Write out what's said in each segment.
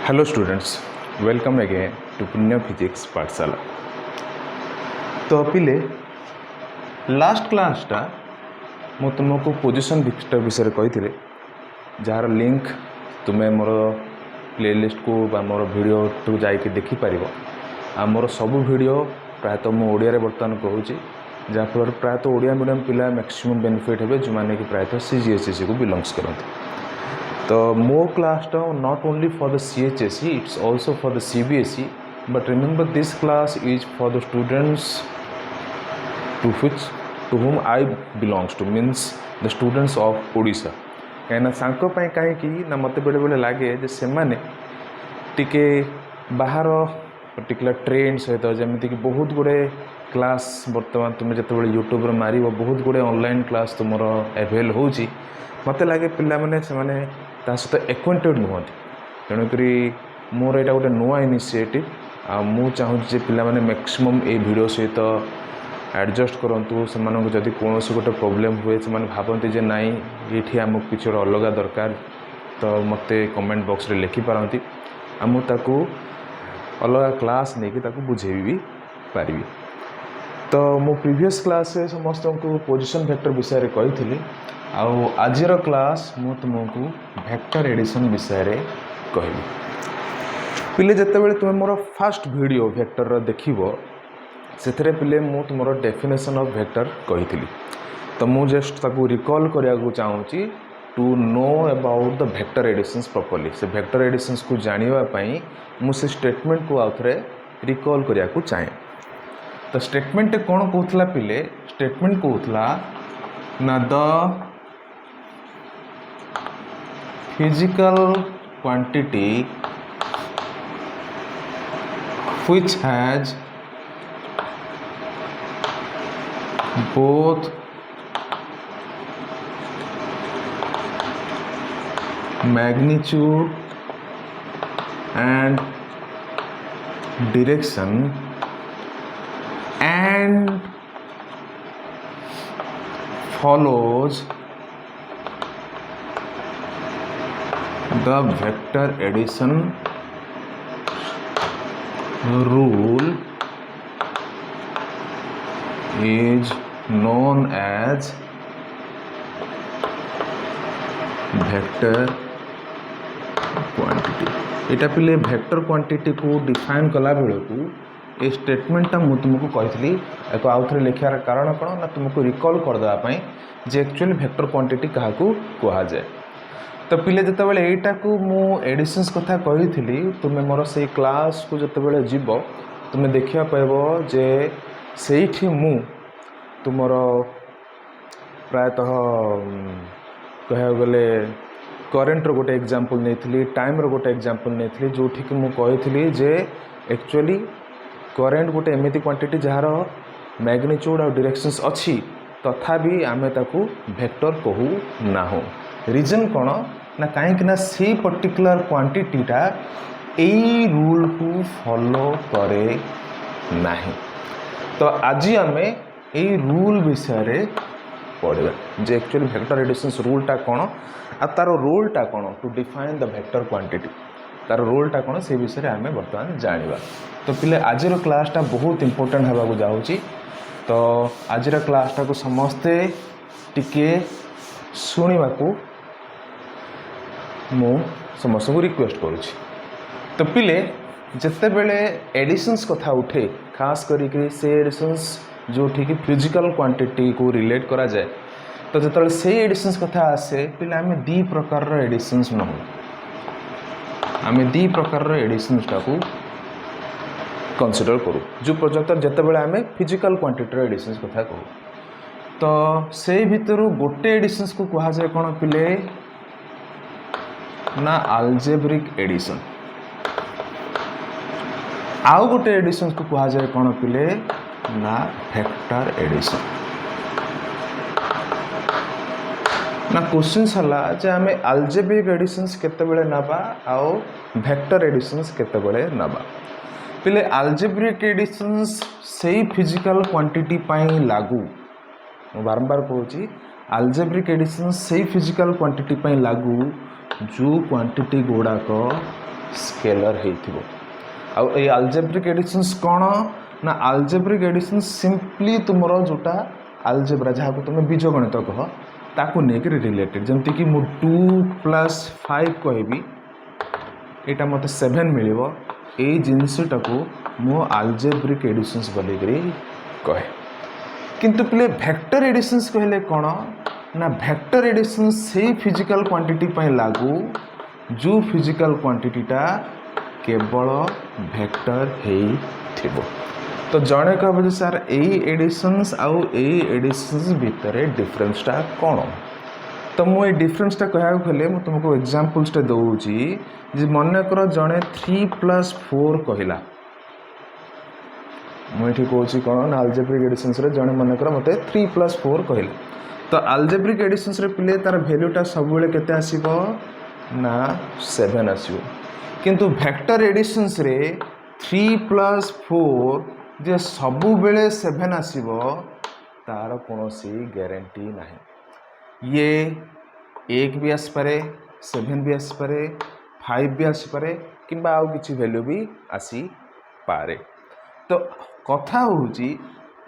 Hello students, welcome again to Punya physics Pathshala. तो पिले last क्लासटा मु तुमको पोजिशन वेक्टर विषय कही जार लिंक तुम्हें मोर प्लेलिस्ट को मोर वीडियो तो जाकि देखिपर। आ मोर सबू वीडियो प्रायतः मु ओडिया बर्तमान कहूँ जहाँफल प्रायतः ओडिया मीडियम पिला मैक्सिमम बेनिफिट हे जो मैंने कि प्रायतः CGSSE को बिलोंग्स करते। तो मो class not only for the CHSE, it's also for the CBSE, but remember this class is for the students to whom I belongs to, means the students of Odisha. कहीं सांपाई कहीं मत बेले बेले लगे से मैंने टिके बाहर पर्टिकुलर ट्रेंड सहित जमीक बहुत गुड़े क्लास बर्तमान तुम्हें जो यूट्यूब मार बहुत गुड़े ऑनलाइन क्लास तुम एवेल हो मत लगे पिला माने से माने सहित एक्वेंटेड नुहति। तेणुक मोर यहाँ गोटे नुआ इनिशिएटिव आ चाहूँगी पिला माने मैक्सिमम ए वीडियो सहित एडजस्ट करूँ से जदि कौन गोटे प्रोब्लेम हुए से भावती जे नाई ये आमको किसी अलग दरकार तो मत कमेंट बॉक्स रे लिखिपारती आमको अलग क्लास नहीं बुझे भी पारि। तो मो प्रीवियस क्लास रे समस्त को पोजिशन वेक्टर विषय रे कही आजर क्लास मु तुमको वेक्टर एडिशन विषय रे कहबी। पिले जितेबाला तुम मोर फास्ट वीडियो वेक्टर देखिबो से पिले मु तुम डेफिनेशन ऑफ वेक्टर कही। तो मु जस्ट ताकू रिकॉल करने चाहूँगी to know about the vector additions properly. से वेक्टर एडिशंस को जानापी मुझे स्टेटमेंट को आउे रिकॉल करने चाहे। तो स्टेटमेंट कौन कहला पिले, स्टेटमेंट कहला ना the physical quantity which has both magnitude and direction and follows the vector addition rule is known as vector quantity। इटा पिले वेक्टर क्वांटिटी को डिफाइन कला बेलू ये स्टेटमेंटा मु तुमको कही आउ थे लिखार कारण कौन ना तुमको रिकॉल करदेवाई जे एक्चुअली वेक्टर क्वांटिटी क्या कह जाए। तो पिले जितेबाला यहीटा को मु एडिशंस कथा कही तुम्हें मोर से क्लास को जितेबाला जीव तुम्हें देखा पाइब जे से मु तुमर प्रायतः कह गले करेन्ट गोटे एग्जांपल नहीं, टाइम गोटे एग्जांपल नहीं, जो कि मु कही जे एक्चुअली करेन्ट गोटे एमती क्वांटिटी जार मैग्नीट्यूड और डायरेक्शंस अच्छी तथापि आमे ताकू वेक्टर कहू ना। रीजन कौन ना कहीं से पर्टिकुलर क्वांटिटीटा यही रूल को फॉलो करे नहीं। तो आज आम यही रूल विषय रे पढ़ा जे एक्चुअली वेक्टर एडिशंस रूलटा कौन आ तार रोलटा कौन to define the vector quantity, तार रोलटा कौन से विषय में आम बर्तमान जाना। तो पिले आजर क्लासटा बहुत इंपोर्टेंट होगा जाऊँगी। तो आजर क्लासटा को समस्ते टिके शुणा को मु समस्त को रिक्वेस्ट करुँची। तो पिले जिते बेले एडिशंस कथा उठे खास करी से एडिशंस जो ठीक फिजिकल क्वांटिटी को रिलेट करा जाए तो जो से एडिशंस कथा आसे पिले आम दी प्रकार एडिशंस नौ आम दी प्रकार एडिशंस को कंसीडर करूँ जो पर्यंत जिते बेले आम फिजिकल क्वांटिटी एडिशंस कथा कहूँ। तो से भितर गोटे एडिशंस को कहा जाए कौन पिले ना अलजेब्रिक एडिशन, आउ गोटे एडिशन को कहा जाए कौन पिले ना वेक्टर एडिशन। ना क्वेश्चंस हला जे आमे अलजेब्रिक एडिशंस केतेबेले नबा आउ वेक्टर एडिशंस केतेबेले नबा। पिले अलजेब्रिक एडिशंस सही फिजिकल क्वांटिटी पाई लागू ମୁଁ ବାରंबार कहूँ आल्जेब्रिक एडिशन से फिजिकल क्वांटिटी पर लागू जो क्वांटिटी गुड़ाक स्केलर होइथिबो आउ ए आल्जेब्रिक एडिशंस कौन ना आल्जेब्रिक एडिशन सिंपली तुमर जोटा आल्जेब्रा जहाँ को तुम बीजगणित कह ताकू लेकर रिलेटेड जमती कि मु 2 + 5 कहबी यहाँ मत 7 मिल यही जिनसटा को मो आल्जेब्रिक एडिशंस बोलिकी कहे किंतु पिले वेक्टर एडिशंस कहले कौन ना वेक्टर एडिशन से फिजिकल क्वांटिटी पर लागू जो फिजिकल क्वांटिटीटा केवल वेक्टर हो तो जड़े कह सार यही एडिशंस आउ यही एडिशंस भितर डिफरेंसटा कौन तो मुझे डिफरेंसटा कहूँ गले मुझे तुमको एग्जांपल्सटा दूसरी मनकर जड़े 3 + 4 कहला मुझे कौन कौन ना आल्जेब्रिक एडिशंस जड़े मनकर मत 3 + 4 कहले तो आल्जेब्रिक एडिशंस पिले तार भैल्यूटा सब केते आसीबो ना 7 आसीबो किंतु वेक्टर एडिशंस रे 3 + 4 जे सबु बेले 7 आसीबो तार कोनोसी गारंटी नाही ये 1 भी आसी पारे 7 भी आसी पारे 5 भी आसी पारे किंबा आउ किछि वैल्यू भी आसी पारे तो कथा होउची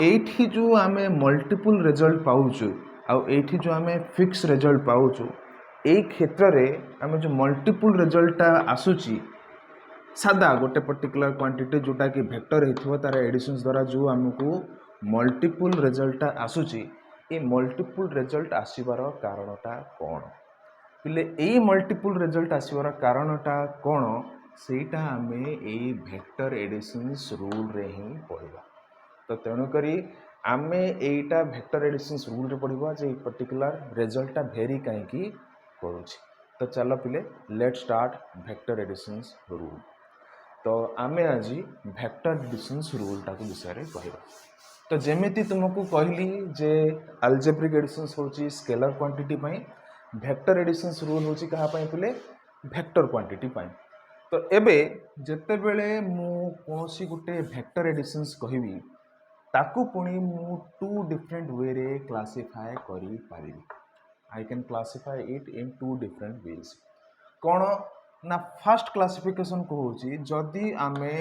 एठी जो आमे मल्टीपल रिजल्ट पाउछु आउ एठी जो आमे फिक्स रिजल्ट पाउछु ए क्षेत्र रे आमे जो मल्टीपल रिजल्टटा आसुची सादा गोटे पर्टिकुलर क्वांटिटी जोटा कि वेक्टर हेथिबो तार एडिशंस द्वारा जो हमको मल्टीपल रिजल्टटा आसुची ए मल्टीपल रिजल्ट आसीबार कारणटा कोन पिले ए मल्टीपल रिजल्ट आसीबार कारणटा कोन सेटा आमे ए वेक्टर एडिशंस रूल रे ही पढिबा तो तेणु करी आमे एटा वेक्टर एडिशंस रूल रे पढिबा जे पर्टिकुलर रिजल्टटा वेरी काहेकि करूची तो चलो पिले let start vector additions rule तो आमे आज वेक्टर एडिशंस रूल टाको विषय रे कहबा तो जेमिति तुमको कहली जे अलजेब्रिक एडिशंस होची स्केलर क्वांटिटी पई वेक्टर एडिशंस रूल होची कहा पई पिले वेक्टर क्वांटिटी पई तो एबे जते बेले मु कोनसी गुटे वेक्टर एडिशंस कहबी ताकू पुणी मु 2 डिफरेंट वे रे क्लासिफाई करी पारि I can classify it in 2 different ways कौन ना फर्स्ट क्लासिफिकेशन को होची जदि आमे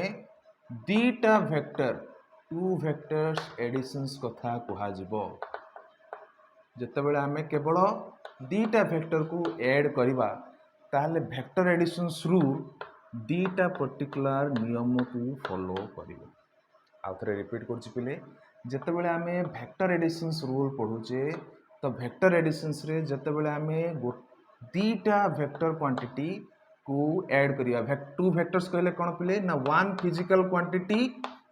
दीटा वेक्टर 2 वेक्टर्स एडिशंस कथा कहा जिवो जते बेले आमे केवल दीटा वेक्टर को ऐड करिबा ताहले वेक्टर एडिशंस रूल दीटा पर्टिकुलर नियम को फॉलो करिवो आउ थे रिपीट करछि पिले जते बेले आमे वेक्टर एडिशंस रूल पढुचे तो वेक्टर एडिशंस रे जते बेले आमे दीटा वेक्टर क्वांटिटी को ऐड करिया 2 वेक्टर्स कहले कोन पिले ना 1 physical quantity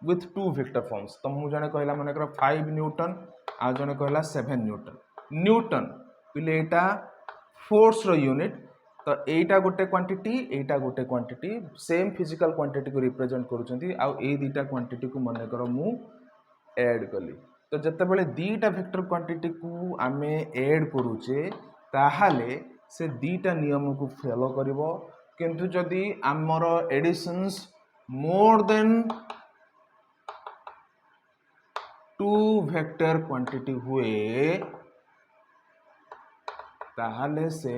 with 2 vector forms तो मु जने कहला माने 5 न्यूटन आ जने कहला 7 न्यूटन न्यूटन पिले एटा फोर्स रो यूनिट तो एटा गोटे क्वांटिटी सेम फिजिकल क्वांटिटी को रिप्रेजेंट करूचंती आ ए दीटा क्वांटिटी को माने कर मु ऐड कली तो जते बेले दीटा वेक्टर क्वांटिटी को आमे ऐड करूचे ताहाले से दीटा नियम को फॉलो करिवो किंतु जदि आमर additions more than 2 vector quantity हुए ताहाले से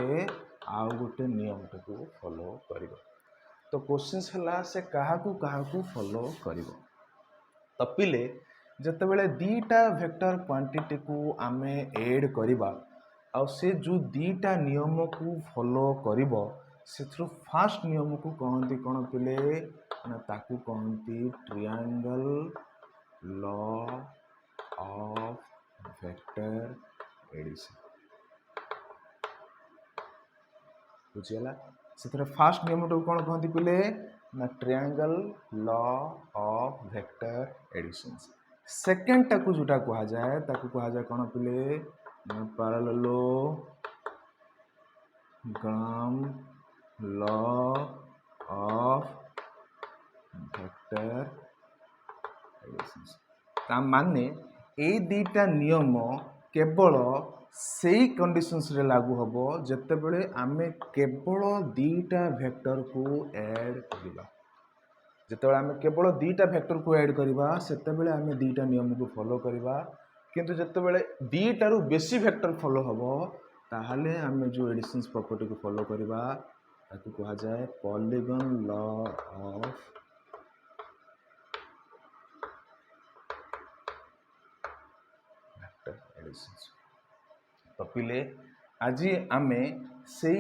आउ गोटे नियम को फॉलो करिवो तो क्वेश्चन है से कहा को फॉलो करिवो तो पिले जते बेले दीटा वेक्टर क्वांटिटी को आमे ऐड करिबा आ से जो दीटा नियम को फॉलो करिवो सेथु फर्स्ट नियम को कहंती कोन पिले ना ताकू कहंती triangle law of vector addition बुझियला से फास्ट नियम को कौन कहती पिले ना triangle law of vector additions second टाकू जोटा कहा जाए ताकू कहा जाए कौन पिले ना parallelogram law of vector additions ता माने ए दीटा नियम केवल से कंडीशंस रे लागू होबो जते बेले आमे केवल दीटा वेक्टर को ऐड करिबा जते बेले आमे केवल दीटा वेक्टर को ऐड करिबा सेते बेले आमे दीटा नियम को फॉलो करिबा किंतु जितेबाला दीटारू बेसी वेक्टर फॉलो हम ताहले आम जो एडिशंस प्रॉपर्टी को फॉलो करवा ताकू कहा जाए polygon law of vector additions. तो पिले आज आम से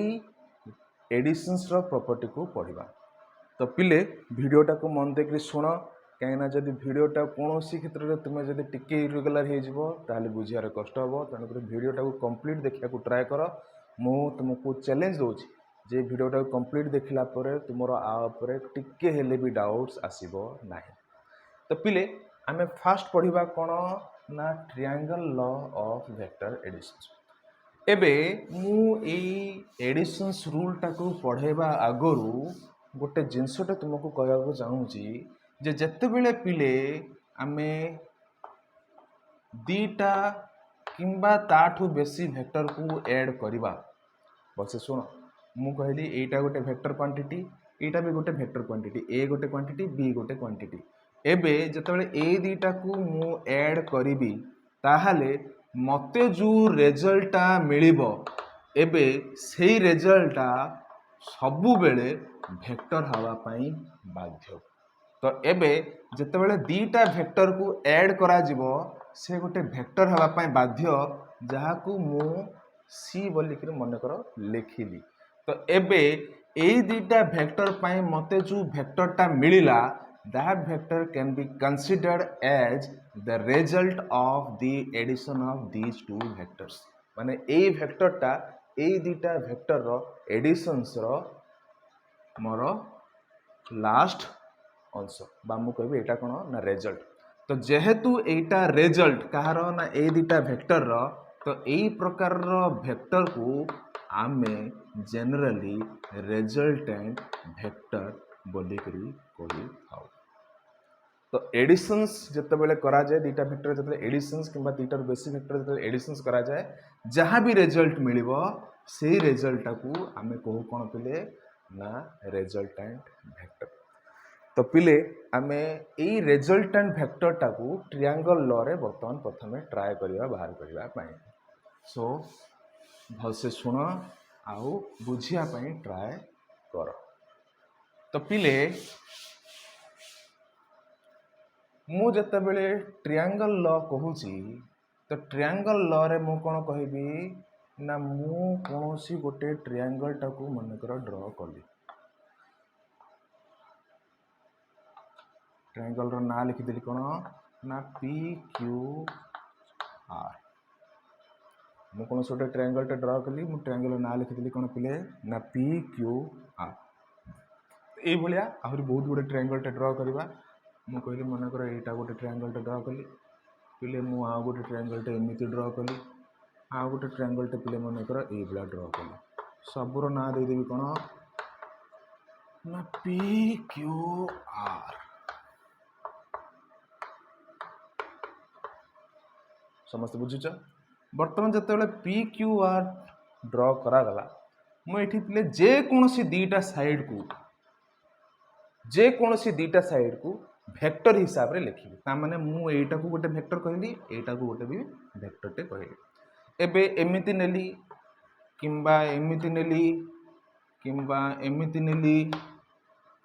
एडिशंस रो प्रॉपर्टी को पढ़ा। तो पिले वीडियोटा को मन देकर शुण कहीं जब वीडियोटा कौन क्षेत्र में तुम्हें जब टिके इरेगुलर हो बुझार कष्ट हम तेणुक वीडियोटा को कंप्लीट देखा ट्राए कर। मु तुमको चैलेंज दूसरी जे वीडियोटा को कंप्लीट देखला तुम आउे टिके हेले भी डाउट्स आसब ना। तो पिले आम फास्ट पढ़ा कौन ना triangle law of vector additions. एबे मु एडिशंस रूल टाको पढ़ेबा आगरू गोटे जिनसटा तुमको कहवाक चाहूँगी जे जेतेबेले पिले आमे दीटा किंबा ताठू बेसी वेक्टर को ऐड करवा बसे शुण मु कहली एटा गोटे वेक्टर क्वांटिटी एटा भी गोटे वेक्टर क्वांटिटी ए गोटे क्वांटिटी बी गोटे क्वांटिटी। एबे जेतेबेले ए दीटा को मु ऐड करी ताहाले मते जो रिजल्टा मिलिबो एबे सेही रिजल्टा सबु बेले वेक्टर हवा पाई बाध्य। तो एबे जेतेबेले दीटा वेक्टर को ऐड करा जिवो से गोटे वेक्टर हवा पाई बाध्य जहा को मु सी बोलिक मन कर लिखिली। तो एबे एई दीटा वेक्टर पाई मते जो वेक्टरटा मिलिला that vector can be considered as the result of the addition of these two vectors। माने ए वेक्टर टा ए दीटा वेक्टर रो एडिशंस रो मोर लास्ट अंश बा मु कहबी एटा कोन ना रिजल्ट। तो जेहेतु एटा रिजल्ट कहार ना ए दीटा वेक्टर रो तो एई प्रकार रो वेक्टर को आमे जनरली रिजल्टेंट वेक्टर बोली करी कही थाउ। तो एडिशंस जितेबाला करा जाए दीटा वेक्टर जो एडिशंस किंबा दीटार बेसी वेक्टर जो एडिशंस करा जाए जहाँ भी रिजल्ट मिलिबो से रिजल्टा को आमे कहू कौन पिले ना रिजल्टेंट वेक्टर। तो पिले आमे एई रिजल्टेंट वेक्टर टाकू ट्रायंगल लॉ रे बर्तमान प्रथम ट्राए करवा बाहर करबा पई। सो भलसे सुन आउ बुझिया पई ट्राए कर। तो पिले मु जितेबाला ट्रायंगल लॉ कहूची तो ट्रायंगल लॉ रे मु कौन कहबी ना मु कौनसी गोटे ट्रायंगल टाकू मनकर ड्रॉ कली ट्रायंगल रो ना लिखिदेली कौन ना पी क्यू आर। मु कौन गोटे ट्रायंगल टे ड्रॉ कली मु ट्रायंगल ना लिखिदेली कौन पिले ना पी क्यू आर। ये भाया आहरी बहुत गुड़े ट्रायंगल टे ड्रॉ करवा मु कहली मनकर एटा गोटे ट्रायंगल टे ड्रॉ कली पिले मु आ गोटे ट्रायंगल टे एमिति ड्रॉ कली आ गोटे ट्रायंगल टे पिले मनकर ए भला ड्रॉ कली सबुर ना दे देबी कोन ना पी क्यू आर। समस्त बुझुच बर्तमान जते पी क्यू आर ड्रॉ करा गला मु एठी पिले जे कोनोसी दीटा साइड को वेक्टर हिसाब रे लिखिबी ता माने मु एटा को गोटे वेक्टर कहली एटा को गोटे भी वेक्टर टे कहली। एबे एमिति नेली किंबा एमिति नेली किंबा एमिति नेली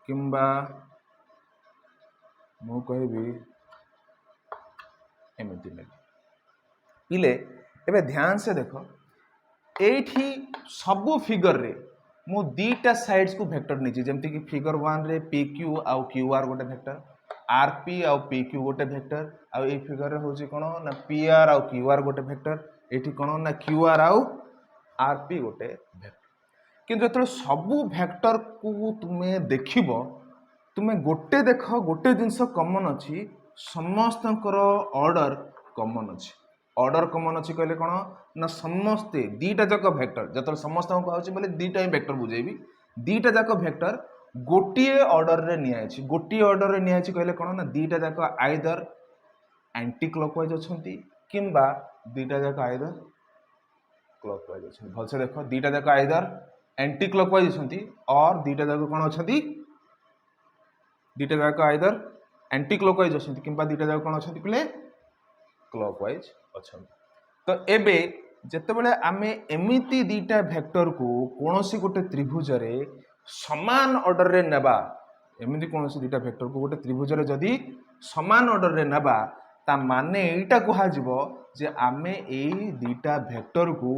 किंबा मु कहबी एमिति नेली पिले। एबे ध्यान से देखो एठी सबु फिगर रे मु दीटा साइड्स को वेक्टर नीचे जेमति कि फिगर 1 रे पी क्यू आउ क्यू आर गोटे वेक्टर आरपी आउ पी क्यू गोटे वेक्टर आउ ए फिगर रे होची कोन ना पी आर आउ क्यू आर गोटे वेक्टर एठी कोन ना क्यू आर आउ आरपी गोटे वेक्टर। किंतु जतले सबु वेक्टर को तुमे देखिबो तुमे गोटे देख गोटे जिंस कॉमन अछि समस्तकर ऑर्डर कॉमन अछि। ऑर्डर कॉमन अच्छी कहले कौन ना समस्ते दीटा जाक वेक्टर जो समस्त कहूँ बोले दीटा ही वेक्टर बुझेबी दीटा जाक वेक्टर गोटे ऑर्डर रे नियाछि गोटे ऑर्डर रे नियाछि कहले कौन ना दीटा जाक आइदर एंटी क्लॉकवाइज अछंती किंबा दीटा जाक आइदर क्लॉकवाइज अछंती। भलसे देख दीटा जाक आइदर एंटी क्लॉकवाइज अछंती और दीटा जाक कौन अछंती दीटा जाक आइदर एंटी क्लॉकवाइज अछंती किंबा दीटा जाक कौन अछंती पिले क्लॉकवाइज अच्छा। तो एबे जेतेबेले आमे एमिति दीटा वेक्टर को कोनोसी गोटे त्रिभुज रे समान ऑर्डर रे नेबा, एमिति कोनोसी दीटा वेक्टर को गोटे त्रिभुज रे जदी समान ऑर्डर रे नेबा ता माने एटा कहा जिवो जे आमे एई दीटा वेक्टर को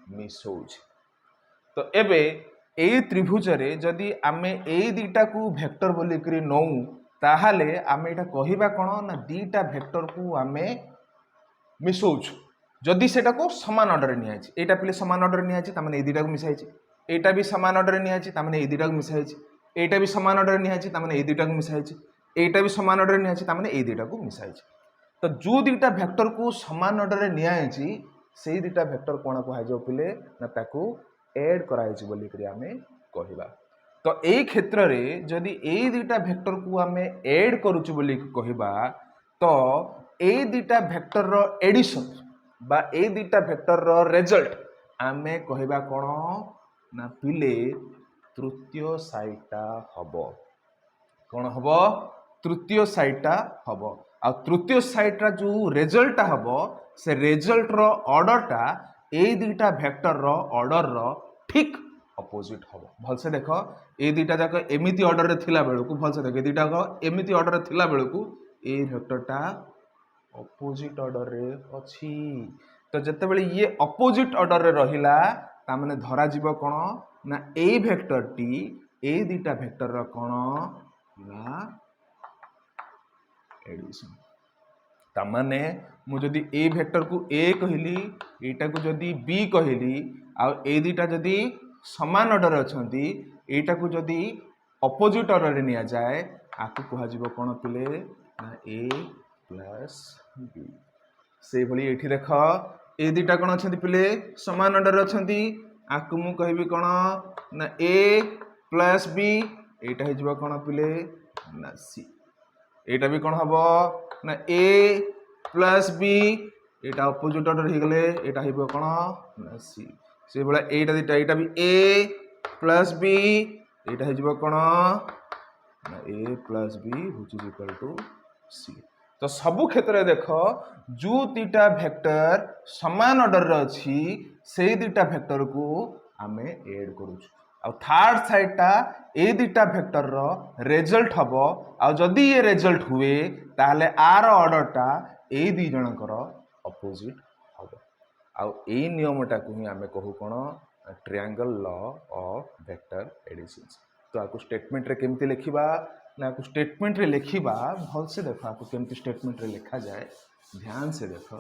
मिसौछ। तो एबे एई त्रिभुज रे जदी आमे एई दीटा को वेक्टर बोली करी नौ ताहाले आमे एटा कहिबा कोन ना दीटा वेक्टर को आमे मिसौछ। जदि सेटा को समान ऑर्डर रे नियाछि, एटा पले समान ऑर्डर रे नियाछि तामाने ए दुटा को मिसाइछि, एटा भी समान ऑर्डर रे नियाछि तामाने ए दुटा को मिसाइछि, एटा भी समान ऑर्डर रे नियाछि तामाने ए दुटा को मिसाइछि, एटा भी समान ऑर्डर रे नियाछि तामाने ए दुटा को मिसाइछि। तो जो दुटा वेक्टर को समान ऑर्डर रे नियाछि सेई दुटा वेक्टर कोन को हाइजो पले ना ताको ऐड कराइछि बोली करी हमें कहिबा। तो एई क्षेत्र रे जदि एई दुटा वेक्टर को हमें ऐड करूछु बोली कहिबा तो ए दुटा वेक्टर रो एडिशन बा ए दुटा वेक्टर रो रिजल्ट आमे कहिबा कोन ना पिले तृतीय साइटा हबो। कोन हबो? तृतीय साइटा हबो। आ तृतीय साइटा जो रिजल्ट हबो से रिजल्ट रो ऑर्डर टा ए दुटा वेक्टर रो ऑर्डर रो ठीक अपोजिट हबो। भल से देखो ए दुटा जाक एमिति ऑर्डर रे थिला बेलु को भल से देखो ए दुटा को एमिति ऑर्डर रे थिला बेलु को ए वेक्टर टा अपोजिट ऑर्डर रे अछि। तो जते बेले ये अपोजिट ऑर्डर रे रहिला ता माने धरा जीव कोन ना ए वेक्टर टी ए दुटा वेक्टर रो कोन ना एडिशन। ता माने मु जदी ए वेक्टर को ए कहली एटा को जदी बी कहली आ ए दुटा जदी समान ऑर्डर अछंती एटा को जदी अपोजिट ऑर्डर रे निया जाए आकु कहा जीव कोन पिले ना ए प्लस बी। से भली एठी देख ए दुटा कोन अछंती पिले समान ऑर्डर अछंती आकु मु कहबी कोन ना ए प्लस बी एटा हे जीव कोन पिले ना सी। एटा भी कोन हबो ना A plus B Etah opposite order हे गले एटा हेबो कोन ना सी। से बला एटा दिटा एटा भी ए प्लस बी एटा हे जीव कोन ना A plus B which is equal to C. तो सबु क्षेत्र देख जो दुटा वेक्टर समान ऑर्डर रे अछि से दुटा वेक्टर को आमे ऐड करूछु। आ थर्ड साइडटा ए दुटा वेक्टर रो रिजल्ट हबो आ जदी ये रिजल्ट हुए ताहले are ऑर्डरटा A the Jankar opposite हबो। आ ए नियमटा को ही आमे कहू कोन triangle law of vector additions. तो आकु स्टेटमेंट रे केमती लिखिबा ना आकु स्टेटमेंट रे लिखिबा भल से देखो आकु केमती स्टेटमेंट रे लिखा जाए ध्यान से देखो।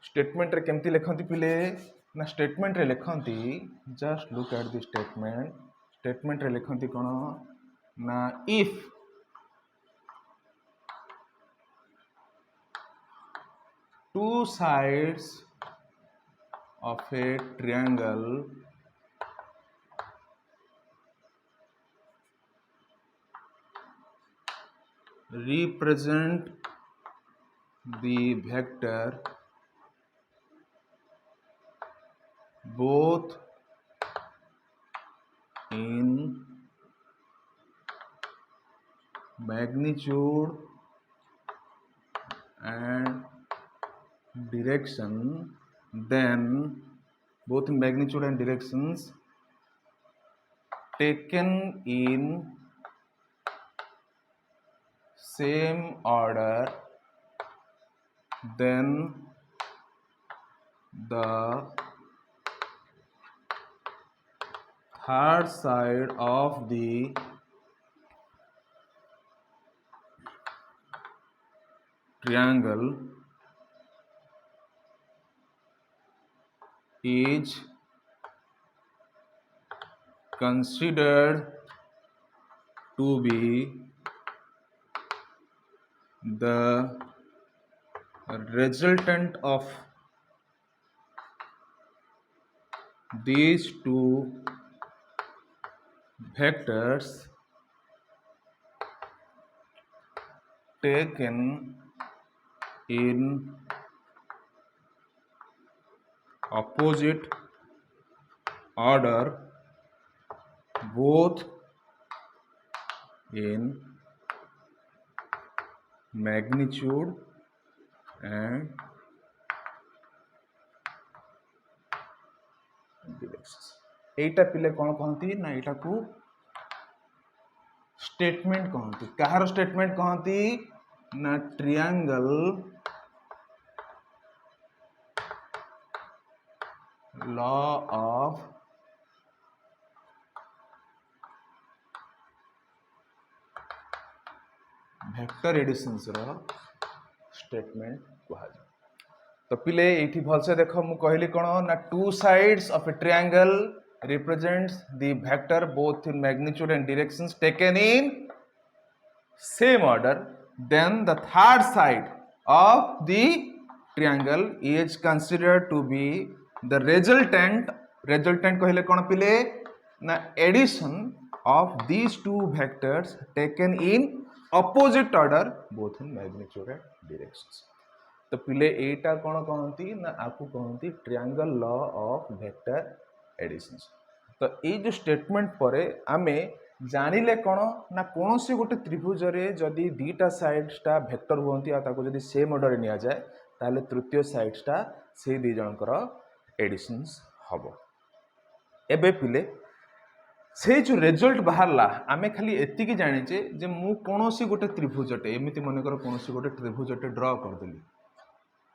स्टेटमेंट रे केमती लिखंती पिले ना स्टेटमेंट रे लिखंती just look at the statement. Statement रे लिखंती कोन ना if two sides of a triangle represent the vector both in magnitude and direction, then both in magnitude and directions taken in same order, then the third side of the triangle is considered to be the resultant of these two vectors taken in opposite order, both in magnitude and directions एटा पिले कौन कहती ना एटा को statement कहती कहार statement कहती ना triangle law of vector additions रो statement कहा जाए तो पिले ये भलसे देख मु कहली कौन ना two sides of A triangle represents the vector both in magnitude and directions taken in same order, then the third side of the triangle is considered to be the resultant कहले कौन पिले ना addition of these two vectors taken in opposite order both in magnitude and directions तो पिले एटा कौन कहती ना आपको कहती triangle law of vector additions तो ये जो स्टेटमेंट पर आमे जानिले कौन ना कौन से गोटे त्रिभुज रे जदि दीटा साइड्सटा वेक्टर होती जदि सेम ऑर्डर रे निया जाए ताले तृतीय साइड्सटा से दी जनकर एडिशंस हबो एबे पिले से जो रिजल्ट बाहरला आमे खाली एतिकी जानिचे जे मु कोनोसी गोटे त्रिभुजटे एमिति मन कर कोनोसी गोटे त्रिभुजटे ड्रा कर देली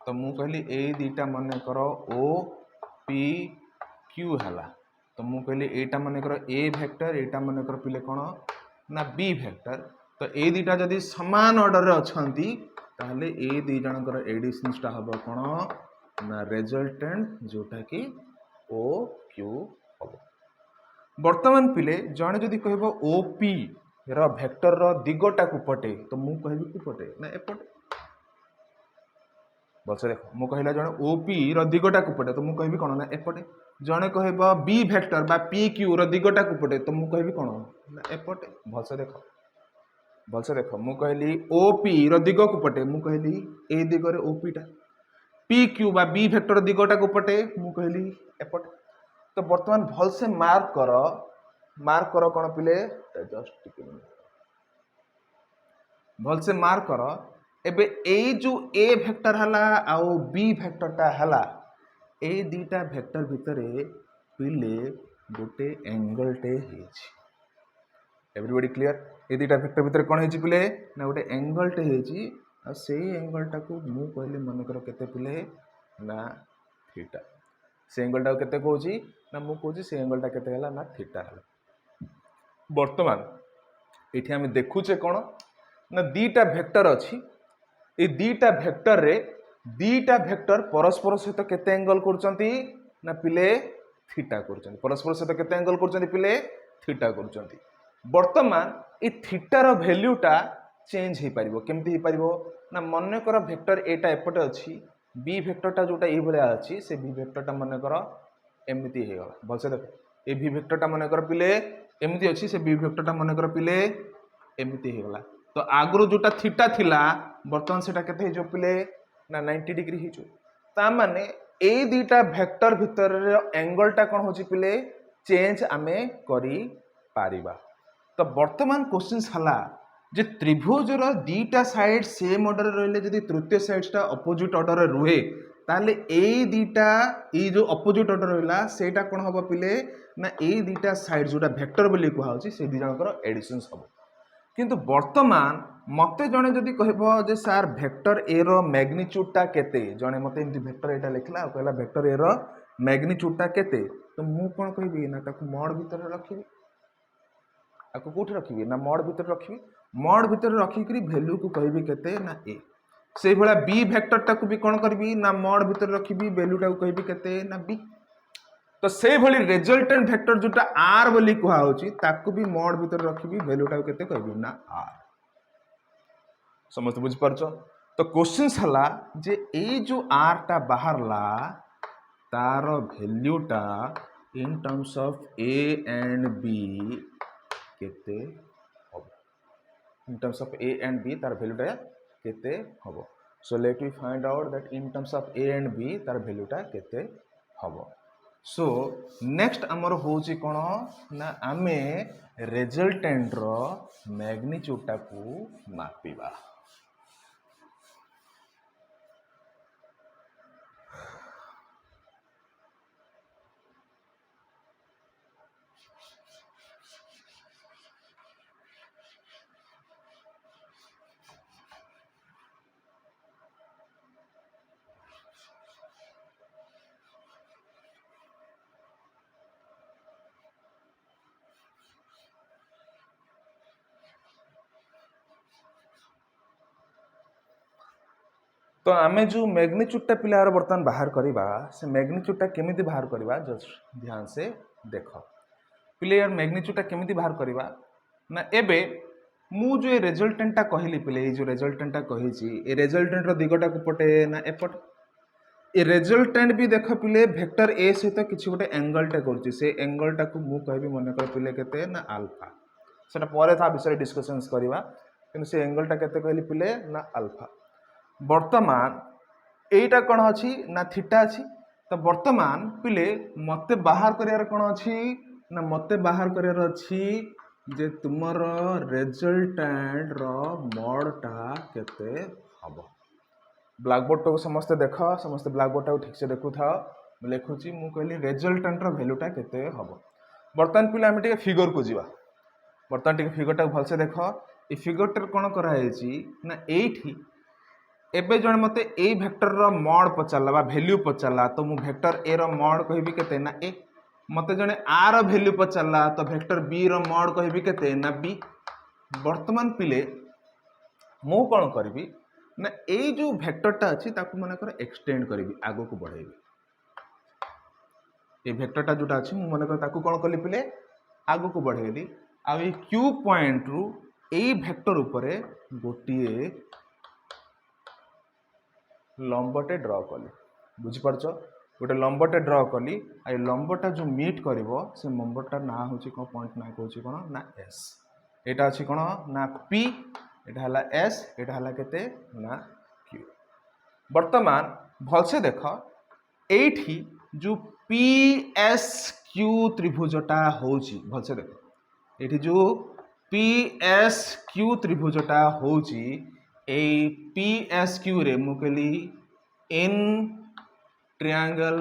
तो मु कहली ए दीटा मन कर ओ पी क्यू हला तो मु कहली एटा मन कर ए वेक्टर एटा मन कर पिले कोन ना बी वेक्टर तो ए दीटा जदि समान ऑर्डर रे अछंती ताले ए दी जनकर एडिशंस ता हबो कोन ना रिजल्टेंट जोटा कि ओ क्यू हबो वर्तमान पिले जने जदि कहबो ओ पी रो वेक्टर रो दिगटा को पटे तो मु कहबी कि पटे ना एपटे बस देख मु कहला जने ओपी रो दिगटा को पटे तो मु कहबी कोन ना एपटे जने कहबो बी वेक्टर बा पी क्यू रो दिगटा को पटे तो मु कहबी कोन ना एपटे भलसे देख मु कहली ओपी रो दिग को पटे मु कहली ए दिग रे ओपी टा पी क्यू बा बी वेक्टर दिगटा को पटे मु कहली एपटे तो वर्तमान भलसे मार्क करो कोन पिले जस्ट टिके भलसे मार्क करो एबे ए जो ए वेक्टर हला आउ बी वेक्टर टा हला ए दीटा वेक्टर भितरे पिले गोटे एंगल टे हेछि एवरीबॉडी क्लियर ए दीटा वेक्टर भितरे कोन हेछि पिले ना गोटे एंगल टे हेछि आ सेही एंगल टा को मु कहले मन करो केते पिले ना थीटा से एंगल टा केते कहूछि ना मु कहूछि से एंगल टा केते हला ना थीटा हला वर्तमान एठी हम देखुचे कोन ना दीटा वेक्टर अछि ए दीटा वेक्टर रे दीटा वेक्टर परस्पर सहित केते एंगल करचंती ना पिले थीटा करचंती परस्पर सहित केते एंगल करचंती पिले थीटा करचंती वर्तमान ए थीटा रो वैल्यूटा चेंज हे परिबो केमति हे परिबो ना मन कर वेक्टर एटा एपटे अछि बी वेक्टरटा जोटा ए भलिया अछि से बी वेक्टरटा मन कर एमिति हे गला भलसे देख ए बी वेक्टरटा मन कर पिले एमिति अछि से बी वेक्टरटा मन कर पिले एमिति हे गला तो आगरो जोटा थीटा थिला वर्तमान सेटा केते हे जो पिले ना 90 डिग्री हे जो ता माने ए दीटा वेक्टर भितर रे एंगल टा कोन होची पिले चेंज आमे करी पारिबा तो वर्तमान क्वेश्चंस हला जे त्रिभुज रो दीटा साइड सेम ऑर्डर रे रहले जदी तृतीय साइड्स टा अपोजिट ऑर्डर रे रुहे ताले ए दीटा ए जो अपोजिट ऑर्डर रहला सेटा कोन हबो पिले ना ए दीटा साइड जोटा वेक्टर बोली कुहा होची से दी जनकर एडिशंस हबो किंतु वर्तमान मते जने जदि कहबो जे सर वेक्टर ए रो मैग्नीट्यूड टा केते जने मते एमति वेक्टर एटा लिखला कहला वेक्टर ए रो मैग्नीट्यूड टा केते तो मु कोन कहबी ना ताको मॉड भीतर रखिबी आको कोठी रखिबी ना मॉड भीतर रखिबी मॉड भीतर रखी करी वैल्यू को कहबी केते ना ए से भला बी वेक्टर टा को भी कोन करबी ना मॉड भीतर रखिबी वैल्यू टा को कहबी केते ना बी तो से भली रिजल्टेंट वेक्टर जोटा आर बोली कुहा होची ताको भी मॉड भीतर रखिबी वैल्यू टा केते कहबी ना आर समस्त बुझ परछो तो क्वेश्चंस हला जे ए जो आर टा बाहरला तार वैल्यू टा in terms of a and b केते हबो in terms of a and b तार वैल्यू टा केते हबो so let we find out that in terms of a and b तार वैल्यू टा केते हबो सो नेक्स्ट आमर होची कोन ना आमे रिजल्टेंट रो मैग्नीट्यूड टा को मापिबा तो आमे जो मैग्नीट्यूडटा पिलार बर्तमान बाहर करवा से मैग्नीट्यूडटा केमिति बाहर करवा जस्ट ध्यान से देख पिले यार मैग्नीट्यूडटा केमिति बाहर करवा ना एबे मु जो रेजल्टेंटटा कहली पिले जो रेजल्टेंटटा कही ए रेजल्टेंटर दिगटा पटे ना एपट ए रेजल्टेंट भी देख पिले वेक्टर ए सहित किसी गोटे एंगलटा करुच्ची से एंगलटा को मु कहबी मन कर पिले केते ना अल्फा सेटा परे था विषय डिस्कशंस करवा कि से एंगलटा केते कहली पिले ना अल्फा वर्तमान एटा कौन अच्छी ना थीटा अच्छी तो वर्तमान पिले मते बाहर करियार कौन अच्छी ना मते बाहर करियार अच्छी जे तुमर रेजल्टेंट रो मॉडटा केते हबो ब्लैक बोर्ड को समस्त देख समस्त ब्लैक बोर्ड को ठीक से देखु था लिखुची मु कहली रेजल्टेंट रो वैल्यूटा केते हबो वर्तमान पिले हम टिके फिगर को जीवा वर्तमान टिके फिगरटा भलसे देख ए फिगरटा कौन करा ना एठी एबे जण मते ए वेक्टर रो मॉड पचारला बा वैल्यू पचारला तो मु वेक्टर ए रो मॉड कहबी केते ना ए मते जणे आ रो वैल्यू पचारला तो वेक्टर बी रो मॉड कहबी केते ना बी वर्तमान पिले मु कोन करबी ना ए जो वेक्टरटा अछि ताकू माने कर एक्सटेंड करबी आगो को बढ़ाइबी ए वेक्टरटा जोटा अछि मु माने कर ताकू कोन करली पिले आगो को बढ़ाइली आ ए क्यू पॉइंट रु ए वेक्टर ऊपरे गोटिए लंबटे ड्र कली बुझिपारछ गोटे लंबटे ड्र कली आ लंबटा जो मीट करिवो से लंबटा ना होची कोन पॉइंट ना कहूची कोन ना एस एटा अछि कोन ना पी एटा हला एस एटा हला केते ना क्यू वर्तमान भलसे देख एठी जो पी एस क्यू त्रिभुजटा होची भलसे देख एठी जो पी एस क्यू त्रिभुजटा होची ए पी एस क्यू रे मु कहली इन ट्रायंगल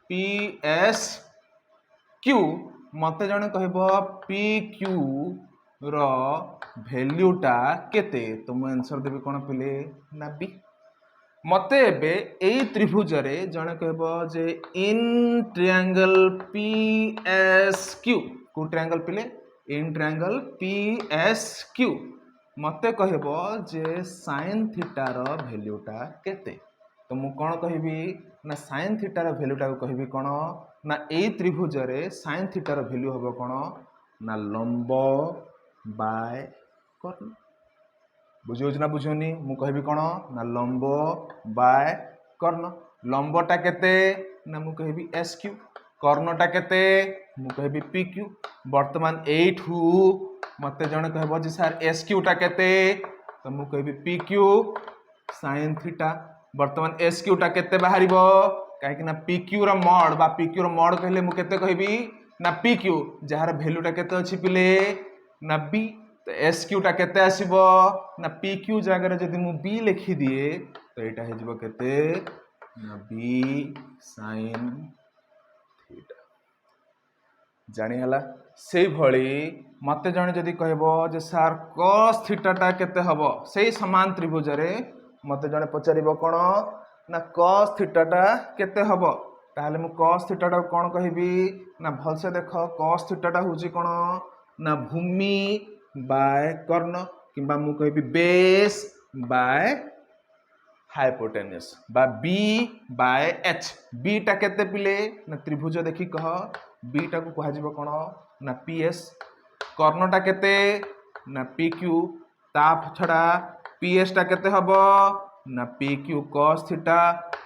पी एस क्यू मते जने कहबो पी क्यू रो वैल्यूटा केते तो मु आंसर देबी कोन पिले ना बी मते एबे एई त्रिभुज रे जने कहबो जे इन ट्रायंगल पी एस क्यू को ट्रायंगल पिले इन ट्रायंगल पी एस क्यू मते कहबो जे sin थीटा रो वैल्यूटा केते तो मु कोन कहबी ना sin थीटा रो वैल्यूटा को कहबी कोन ना ए त्रिभुज रे sin थीटा रो वैल्यू होबो कोन ना लंब बाय कर्ण बुझियोज ना बुझियोनी मु कहबी कोन ना लंब बाय कर्ण लंबटा केते ना मु कहबी एस क्यू कर्णटा केते मु कहबी पी क्यू वर्तमान एठू मते जने कहबो जे सर एस क्यूटा केते तो मु कहबी पी क्यू sin थीटा वर्तमान एस क्यूटा केते बाहरिबो काहे कि ना पी क्यू रो मॉड बा पी क्यू रो मॉड कहले मु केते कहबी ना पी क्यू जहार वैल्यूटा केते अछि पिले ना बी तो एस क्यूटा केते आसीबो ना पी क्यू जगह रे जदी मु बी लिखि दिए तो एटा हे जिवो केते ना बी sin थीटा जानी हला से भली मते जने जदी कहबो जे सर cos थीटाटा केते हबो सेही समान त्रिभुज रे मते जने पचारिबो कोन ना cos थीटाटा केते हबो ताले मु cos थीटाटा कोन कहबी ना भलसे देखो cos थीटाटा होची कोन ना भूमि बाय कर्ण किबा मु कहबी बेस बाय हाइपोटेनस बा बी बाय एच बी टा केते पिले ना त्रिभुज देखि कह बी टा को कहा जिवो कोन ना पी एस कर्णटा केते ना पी क्यू ता छडा पी एस टा केते हबो ना P Q cos theta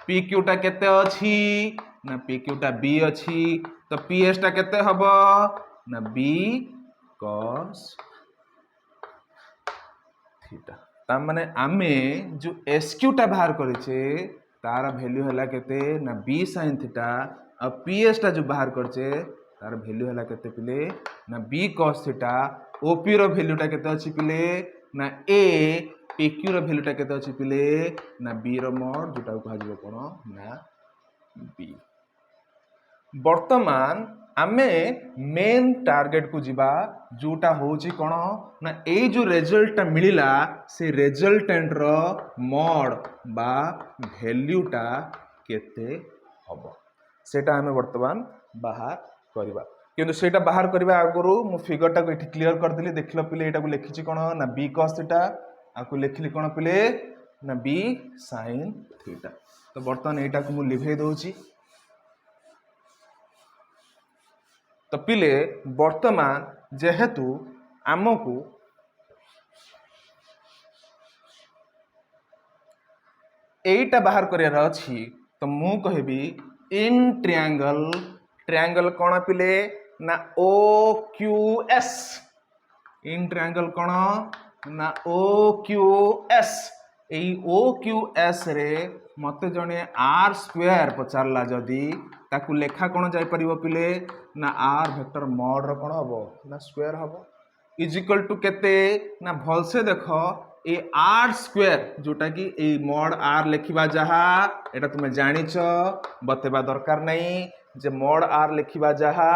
P Q टा केते अछि ना पी क्यू टा बी अछि तो पी एस टा केते हबो ना बी cos थीटा ता माने आमे जो एस क्यू टा बाहर करिचे तार वैल्यू हला केते ना बी sin थीटा और पी एस टा जो बाहर करचे तार वैल्यू हला केते पिले ना बी cos थीटा ओपी रो वैल्यूटा केते अछि पिले ना ए पी क्यू रो वैल्यूटा केते अछि पिले ना बी रो मॉड जोटा को कहजिबो कोन ना बी वर्तमान आमे मेन टार्गेट को जीवा जोटा होची कोन ना ए जो रिजल्ट मिलिला से रिजल्टेंट रो मॉड बा वैल्यूटा केते हबो सेटा हमें वर्तमान बाहर करबा किंतु सेटा बाहर करबा आगुरु मु फिगरटा को एठी क्लियर कर देली देखलो पिले एटा को लिखिची कोन ना बी cos थीटा आ को लिखली कोन पिले ना बी साइन थीटा। तो बर्तमान एटा को मु लिभे दोची। तो पिले वर्तमान जेहेतु आमको एटा बाहर करियार अछि तो मु कहबी इन ट्रायंगल ट्रायंगल कौन पिले ना O Q S in triangle कौन ना ओ क्यू एस एई ओ क्यू एस रे मते जने आर स्क्वायर पचारला जदी ताकू लेखा कौन जाय परिबो पिले ना आर वेक्टर मॉड रो कौन हबो ना स्क्वायर हबो इज इक्वल टू केते ना भल से देखो ए आर स्क्वायर जोटा कि ए मॉड आर लिखिबा जहा एटा तुमे जानिच बतेबा दरकार नहीं जे मॉड आर लिखिबा जहा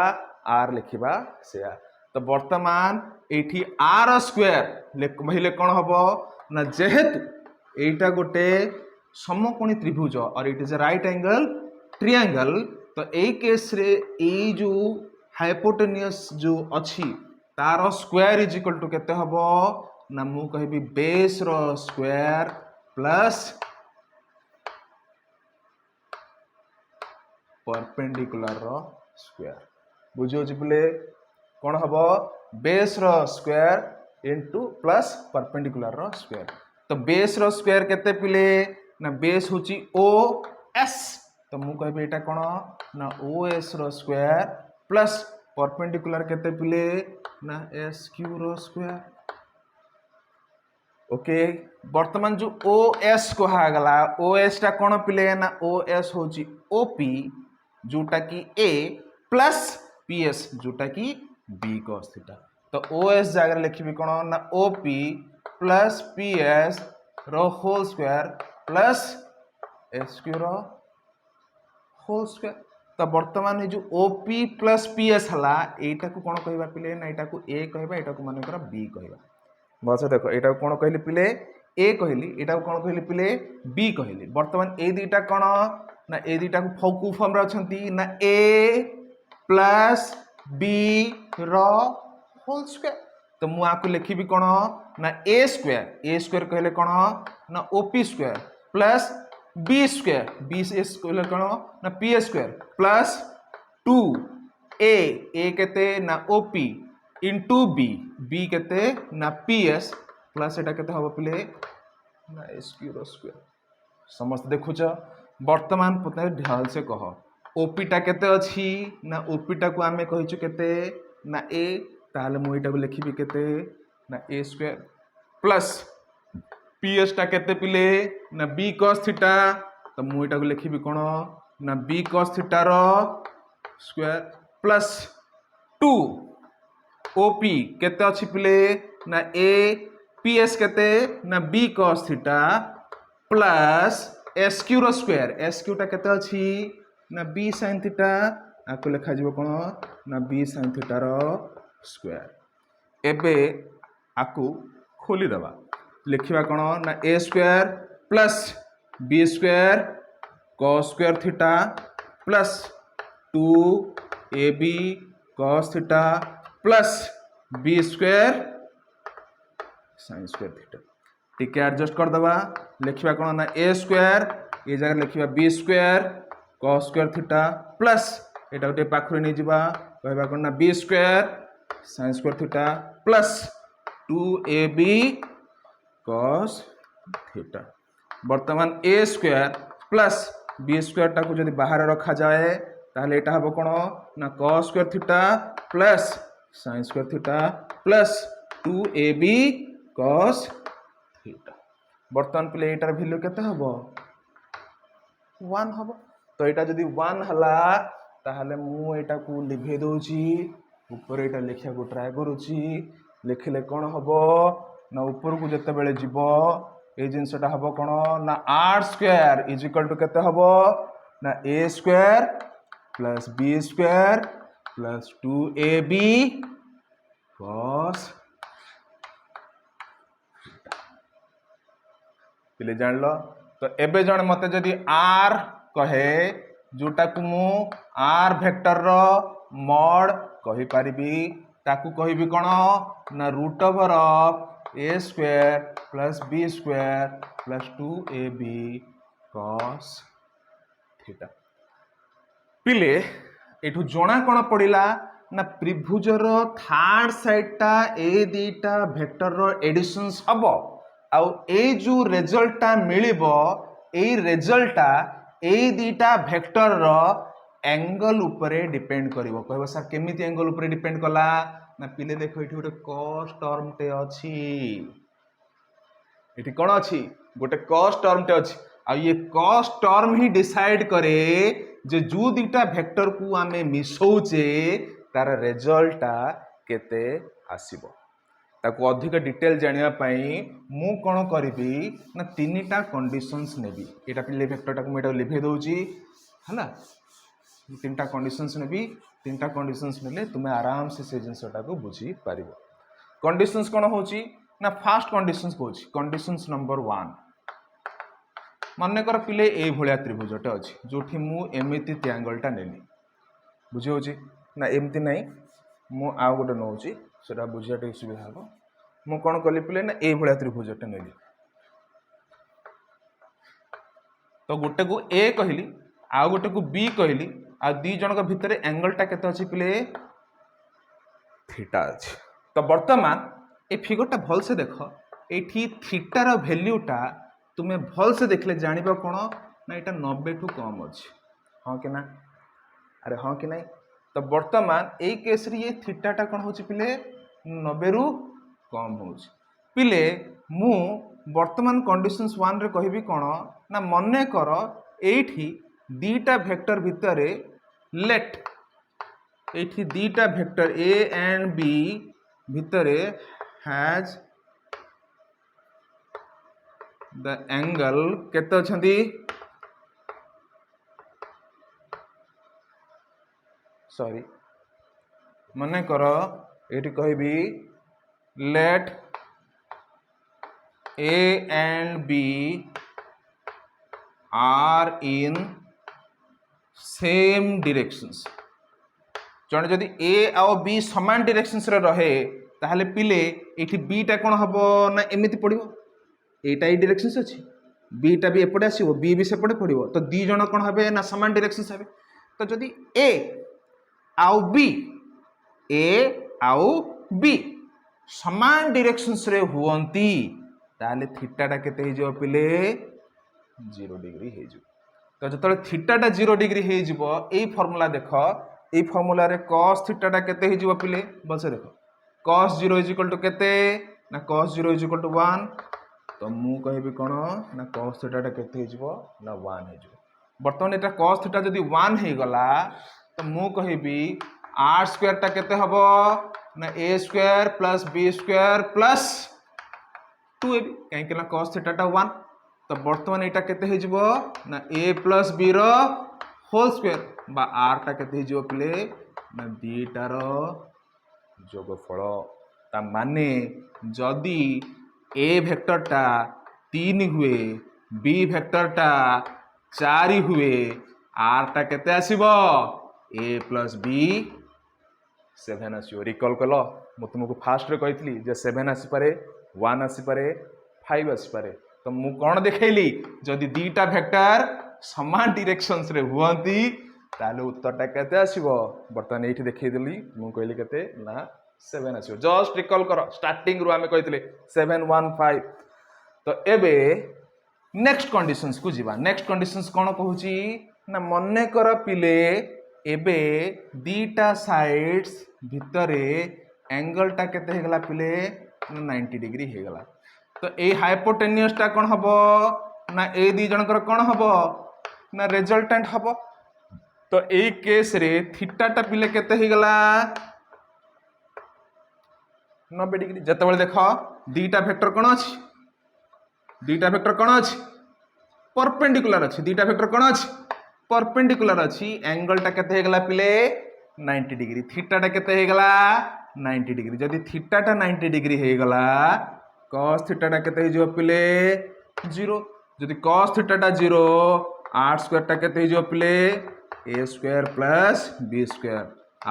आर लिखिबा सेया। तो वर्तमान एठी आर स्क्वायर कहले कौन हबो ना जेहेतु एटा गोटे समकोणी त्रिभुज और it is a right angle triangle तो एई केस रे ए जो हाइपोटेन्यूस जो अछि तार स्क्वायर इज इक्वल टू केते हबो ना मु कहबी बेस रो स्क्वायर प्लस परपेंडिकुलर रो स्क्वायर बुझियो जी बोले कौन हबो बेस रो स्क्वायर इनटू प्लस परपेंडिकुलर रो स्क्वायर। तो बेस रो स्क्वायर केते पिले ना बेस होची ओ एस तो मु कहबी एटा कौन ना ओ एस रो स्क्वायर प्लस परपेंडिकुलर केते पिले ना एस क्यू रो स्क्वायर। ओके वर्तमान जो ओ एस कहागला ओ एस टा कौन पिले ना ओ एस होची ओपी जोटा कि ए प्लस पी एस जोटा कि बी कॉस थीटा। तो ओ एस जगह लिखिबी कौन ना ओपी प्लस पी एस रो whole square plus S Q रो होल स्क्वायर। तो वर्तमान जो ओपी प्लस पी एस हला एटा को कौन कहबा पिले ना एटा को ए कहबा एटा को माने करा बी कहबा। बस देखो एटा कौन कहली पिले ए कहली एटा कौन कहली पिले बी कहली। वर्तमान ए दुईटा कौन ना ए दुईटा को फौकू फॉर्म रे अछंती ना A plus B row whole square. तो मु आकु लिखिबी कौन ना ए स्क्वायर कहले कौन ना OP square plus B square b से कहले कौन ना पी स्क्वायर प्लस 2 ए केते ना ओपी इंटू बी केते ना पी एस प्लस एटा केते हबो पिले ना एस क्यू रो स्क्वायर। समस्त देखुछ वर्तमान पते ढाल से कह ओपी टा केते अछि ना ओपी टा को आमे कहिछु केते ना ए ताले मु एटा को लिखिबी केते ना A square plus P S टा केते पिले ना बी cos थीटा तो मु एटा को लिखिबी कोन ना बी cos थीटा रो स्क्वायर प्लस 2 ओपी केते अछि पिले ना ए पी एस केते ना B cos theta plus S Q रो स्क्वायर एस क्यू टा केते अछि ना बी sin थीटा आको लिखा जिवो कोन ना बी sin थीटा रो स्क्वायर। एबे आको खोली दबा लिखिबा कोन ना A square plus B square cos square theta plus 2 A B cos theta plus B square sin square theta. टिके एडजस्ट कर दबा लिखिबा कोन ना ए स्क्वायर ए जगह लिखिबा B square cos square theta plus एटा गोटे पाखरे नै जिबा कहबा कोन ना B square sin square theta plus 2ab cos theta. वर्तमान ए स्क्वायर प्लस बी स्क्वायर टा को जदी बाहर रखा जाए ताहले एटा हबो कोन ना cos square theta plus sin square theta plus 2ab cos theta. वर्तमान पिले एटार वैल्यू केते हबो 1 हबो। तो एटा जदी 1 हला ताहले मु एटा को लिभे दोची ऊपर एटा लिखिया को ट्राई करूची लिखले कोन हबो ना ऊपर को जते बेले जीवो ए जिंसटा हबो कोन ना R square is equal to केते हबो ना A square plus B square plus 2ab cos पिले जान लो। तो एबे जण मते जदी आर कहे जोटा को मु आर वेक्टर रो मॉड कहि परिबी ताकू कहिबी कोन ना root over of a square plus B square plus 2ab cos थीटा। पिले एठू जना कौन पड़ा ना त्रिभुजर थर्ड साइडटा ए दीटा वेक्टर रो एडिशंस हम आउ ए जो रिजल्टटा मिलिबो ए रिजल्टटा ए दीटा वेक्टर रो एंगल उपरे डिपेंड करिवो। कहबो सर केमिति एंगल उपरे डिपेंड कला ना पिले देखो एठी गोटे cos टर्म टे अछि, एठी कोन अछि गोटे cos टर्म टे अछि आ ये cos टर्म ही डिसाइड करे जे जो दीटा वेक्टर को आमे मिसौचे तार रिजल्टटा केते आसीबो। ताको अधिक डिटेल जानिया पई मु कोन करबी ना तीनटा कंडीशंस नेबी। एटा पिले वेक्टरटा को मेटा लिखे दउची हला, तीनटा कंडीशंस नेबी। तीनटा कंडीशंस नेले तुमे आराम से जिनसटा को बुझी पारिबो। कंडीशंस कोन होची ना फर्स्ट कंडीशंस होची कंडीशंस नंबर 1 माने कर पिले ए भलिया त्रिभुजटे अछि जोठी मु एमिति ट्रायंगलटा नेली बुझी होची ना एमति नै मु आ गोटे नउची सेटा बुझिया टे सुविधा हबो। मु कोन कली पिले ना ए भलिया त्रिभुजटे नेली तो गोटे को ए कहली आ गोटे को बी कहली आ दी जनक भितर एंगलटा केते अछि पिले थीटा अछि। तो वर्तमान ए फिगरटा भल से देख एठी थीटा रो वैल्यूटा तुमे भल से देखले जानिबा कोन ना एटा 90 ठू कम अछि हां कि ना अरे हां कि नहीं। तो वर्तमान ए केस रे ये थीटाटा कोन होछि पिले 90 रु कम होछि। पिले मु वर्तमान कंडीशंस 1 रे कहबी कोन ना मने कर एठी दीटा वेक्टर भितरे लेट एठी दीटा वेक्टर ए एंड बी भितरे हैज द एंगल केते अछंती सॉरी मने कर एठी कहबी let a and b are in same directions. जण जदि ए आउ बी समान डायरेक्शंस रे रहे ताहले पिले एठी बी टा कोन हबो ना एमिति पडिबो एटा ई डायरेक्शंस अछि बी टा भी एपटे आसीबो बी भी सेपटे पडिबो तो दी जण कोन हबे ना समान डायरेक्शंस हबे। तो जदि ए आउ बी समान डायरेक्शंस रे हुअंती ताहले थीटाटा केते हे जो पिले 0 डिग्री हे जो। तो जतले थीटाटा 0 डिग्री हे जिवो एई फार्मूला देखो एई फार्मूला रे cos थीटाटा केते हे जिवो पिले बसे देखो cos 0 केते ना cos 0 1। तो मु कहबी कोन ना cos थीटाटा केते हे जिवो ना 1 हे जिवो। वर्तमान एटा cos थीटा जदि 1 हे गला तो मु कहबी r स्क्वायर टा केते हबो ना a square plus b square plus 2ab काहे कि ना cos थीटाटा 1। तो वर्तमान एटा केते हे जिवो ना a प्लस b रो होल स्क्वायर बा r टा केते हे जिवो प्ले ना दीटा रो जोगफल। ता माने जदि a वेक्टरटा 3 हुए b वेक्टरटा 4 हुए r टा केते आसीबो a प्लस b 7 आसीबो। रिकॉल कलो मु तुमको फास्ट रे कहितली जे 7 आसी पारे 1 आसी पारे 5 आसी पारे। तो मु कोन देखैली जदि दीटा वेक्टर समान डायरेक्शंस रे हुअंती ताले उत्तरटा केते आसीबो वर्तमान एठी देखै देली मु कहली केते ना 7 आसीबो। जस्ट रिकॉल करो स्टार्टिंग रु आमे कहितले 7 1 5। तो एबे नेक्स्ट कंडीशंस को जीवा। नेक्स्ट कंडीशंस कोन कहूची ना मने कर पिले एबे दीटा साइड्स भितरे एंगलटा केते हे गला पिले 90 डिग्री हे गला। तो ए हाइपोटेनियस टा कोन हबो ना ए दी जनकर कोन हबो ना रिजल्टेंट हबो। तो ए केस रे थीटा टा पिले केते हे गला 90 डिग्री। जते बेले देखो दीटा वेक्टर कोन अछि दीटा वेक्टर कोन अछि परपेंडिकुलर अछि दीटा वेक्टर कोन अछि परपेंडिकुलर अछि एंगल टा केते हे गला पिले 90 डिग्री थीटा टा केते हे गला 90 डिग्री। जदि थीटा टा 90 डिग्री हे गला cos थीटा टा केते हिजो पिले 0। जदि cos थीटा टा 0 r स्क्वायर टा केते हिजो पिले a square plus b square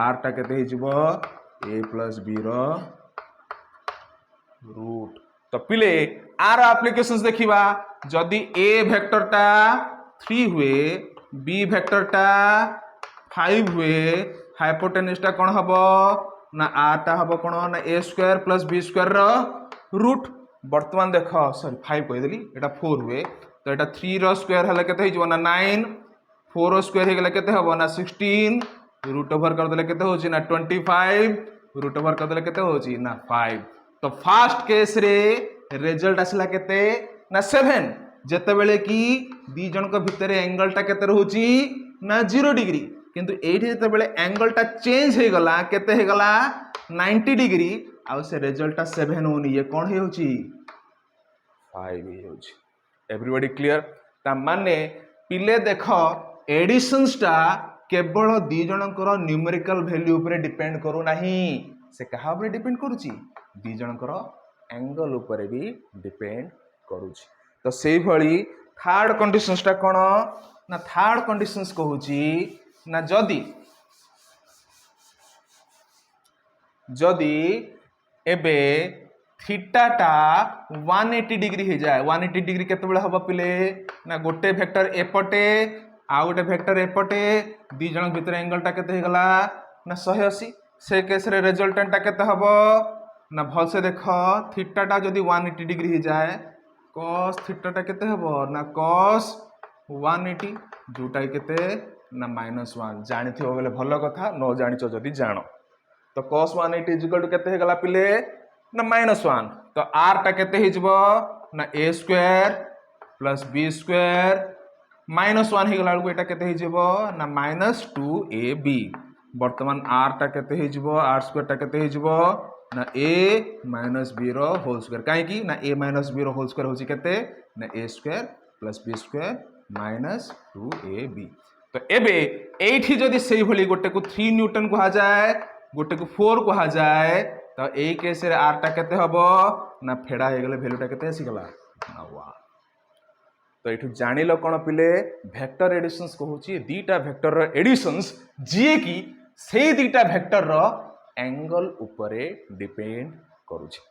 r टा केते हिजो a प्लस b रो रूट तो पिले आर एप्लिकेशंस देखिबा जदि ए वेक्टरटा 3 हुए बी वेक्टरटा 5 हुए हाइपोटेन्यूसटा कौन हबो ना आरटा हबो कौन ना A square plus B square rho root वर्तमान देख सॉरी 5 कहि देली एटा 4 हुए तो एटा 3 रो स्क्वायर हला केते हिजो ना 9 4 रो स्क्वायर हे गेला केते हबो ना 16 रूट ओवर कर देले केते होची ना 25 रूट ओवर कर देले केते होची ना 5 तो फास्ट केस रे रिजल्ट आसला केते ना 7 जेते बेले की दी जन को भितर एंगल टा केते रहूची ना 0 डिग्री किंतु एठी जेते बेले एंगल टा चेंज हे गला केते हे गला 90 डिग्री आउ से रिजल्ट टा 7 होनी ये कोन हे होची 5 हे होची एवरीबॉडी क्लियर ता माने पिले देखो एडिशंस टा केवल दी जनकर न्यूमेरिकल वैल्यू ऊपर डिपेंड करू नाही से कहा ऊपर डिपेंड करूची दी जनकर एंगल ऊपर भी डिपेंड करूची तो सेही भली थर्ड कंडीशंस टा कोन ना थर्ड कंडीशंस कहूची ना जदि एबे थीटा टा 180 डिग्री हो जाए 180 डिग्री केते बेले हबो पिले ना गोटे वेक्टर एपटे आ गोटे वेक्टर एपटे दी जन भीतर एंगल टा केते हे गला ना 180 से केस रे रिजल्टेंट टा केते हबो ना भल से देख थीटा टा जदि 180 डिग्री हो जाए cos थीटा टा केते हबो ना cos 180 जोटा केते ना -1 जानि थिबो बेले भलो कथा न जानिचो जदि जानो तो cos 180 इक्वल टू केते हे गला पिले ना -1 तो r टा केते हे जबो ना a square plus b square -1 हे गला एटा केते हे जबो ना -2ab वर्तमान r टा केते हे जबो r स्क्वायर टा केते हे जबो ना a b रो होल स्क्वायर काहे की ना a b रो होल स्क्वायर होची केते ना a square plus b square -2ab तो एबे एठी जदि सेही भली गोटे को 3 न्यूटन कहा जाए गोटे को 4 कहा जाए तो ए केस रे r टा केते हबो ना फेडा हे गेले वैल्यू टा केते आसी गला ना 1 तो एठु जानिलो कोन पिले वेक्टर एडिशंस कहूची दीटा वेक्टर रो एडिशंस जे की से दीटा वेक्टर रो एंगल ऊपरे डिपेंड करूची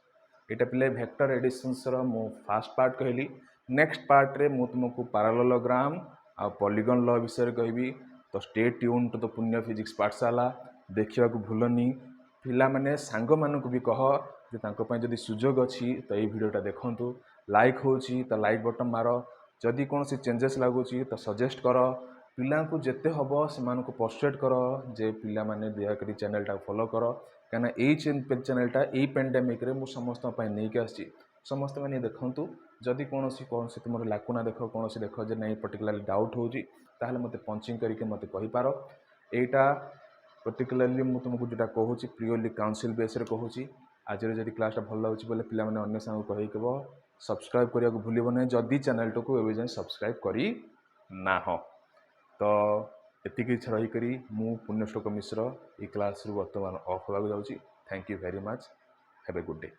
एटा पिले वेक्टर एडिशंस रो मो फर्स्ट पार्ट कहली नेक्स्ट पार्ट रे मु तुमको पैरेललोग्राम आ पॉलीगन लॉ विषय कहबी तो स्टे ट्यून टू द पुण्य फिजिक्स पाठशाला देखिया को भूलनी पिला माने सांग मानक भी कह जे तांको पय जदी सुजोग अछि तो ए वीडियोटा देखंतु लाइक होची तो लाइक बटन मारो जदि कोनोसी चेंजेस लागुची तो सजेस्ट करो पिला को जेते हबो से मान को पर्सुएट करो जे पिला माने दया करी चैनल टा फॉलो करो काना ए चैनल टा ए पेंडेमिक रे मु समस्त पय नै के आछि समस्त माने देखंतु जदि कोनोसी तुमर लाकुना देखो कोनोसी देखो जे नै पर्टिकुलरली डाउट होची ताहले मते पंचिंग करके मते कहि पारो एटा पर्टिकुलरली मु तुमको जेटा कहूची प्रियोरली काउंसिल बेस रे कहूची आज रे जदि क्लास टा भल लागुची बोले पिला माने अन्य संग कहि केबो सब्सक्राइब करिया को भूलिबो नै जदि चैनल टको एबे जन सब्सक्राइब करी ना हो तो एति कि रही करी मु पुण्यश्लोक मिश्र ई क्लास रु वर्तमान ऑफ होगा जाउची thank you very much have a good day.